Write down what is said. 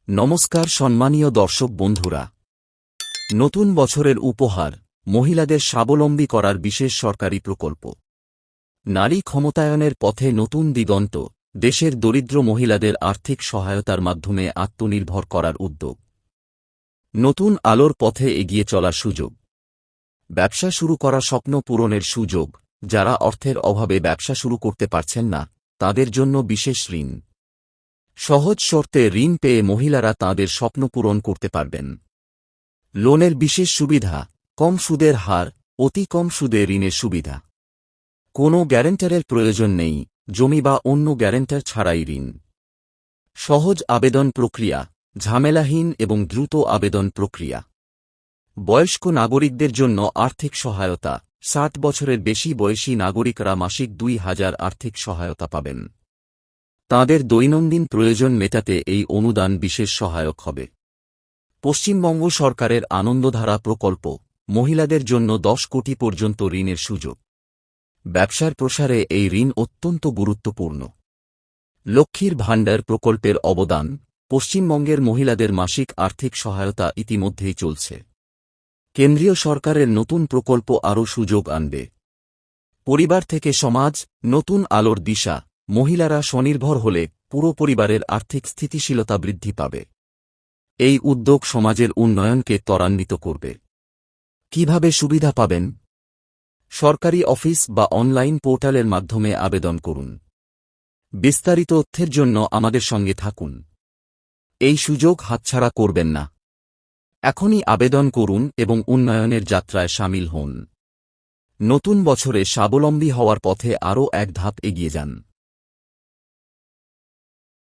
নমস্কার সম্মানীয় দর্শক বন্ধুরা, নতুন বছরের উপহার মহিলাদের স্বাবলম্বী করার বিশেষ সরকারি প্রকল্প। নারী ক্ষমতায়নের পথে নতুন দিগন্ত, দেশের দরিদ্র মহিলাদের আর্থিক সহায়তার মাধ্যমে আত্মনির্ভর করার উদ্যোগ। নতুন আলোর পথে এগিয়ে চলার সুযোগ, ব্যবসা শুরু করা স্বপ্ন পূরণের সুযোগ। যারা অর্থের অভাবে ব্যবসা শুরু করতে পারছেন না, তাদের জন্য বিশেষ ঋণ। সহজ শর্তে ঋণ পেয়ে মহিলারা তাঁদের স্বপ্ন পূরণ করতে পারবেন। লোনের বিশেষ সুবিধা, কম সুদের হার, অতি কম সুদে ঋণের সুবিধা। কোনো গ্যারান্টারের প্রয়োজন নেই, জমি বা অন্য গ্যারান্টার ছাড়াই ঋণ। সহজ আবেদন প্রক্রিয়া, ঝামেলাহীন এবং দ্রুত আবেদন প্রক্রিয়া। বয়স্ক নাগরিকদের জন্য আর্থিক সহায়তা, 60 বছরের বেশি বয়সী নাগরিকরা মাসিক 2000 আর্থিক সহায়তা পাবেন। তাঁদের দৈনন্দিন প্রয়োজন মেটাতে এই অনুদান বিশেষ সহায়ক হবে। পশ্চিমবঙ্গ সরকারের আনন্দধারা প্রকল্প, মহিলাদের জন্য 10 কোটি পর্যন্ত ঋণের সুযোগ। ব্যবসার প্রসারে এই ঋণ অত্যন্ত গুরুত্বপূর্ণ। লক্ষ্মীর ভাণ্ডার প্রকল্পের অবদান, পশ্চিমবঙ্গের মহিলাদের মাসিক আর্থিক সহায়তা ইতিমধ্যেই চলছে। কেন্দ্রীয় সরকারের নতুন প্রকল্প আরও সুযোগ আনবে। পরিবার থেকে সমাজ, নতুন আলোর দিশা। মহিলারা স্বনির্ভর হলে পুরো পরিবারের আর্থিক স্থিতিশীলতা বৃদ্ধি পাবে। এই উদ্যোগ সমাজের উন্নয়নকে ত্বরান্বিত করবে। কিভাবে সুবিধা পাবেন? সরকারি অফিস বা অনলাইন পোর্টালের মাধ্যমে আবেদন করুন। বিস্তারিত তথ্যের জন্য আমাদের সঙ্গে থাকুন। এই সুযোগ হাতছাড়া করবেন না। এখনই আবেদন করুন এবং উন্নয়নের যাত্রায় শামিল হন। নতুন বছরে স্বাবলম্বী হওয়ার পথে আরও এক ধাপ এগিয়ে যান।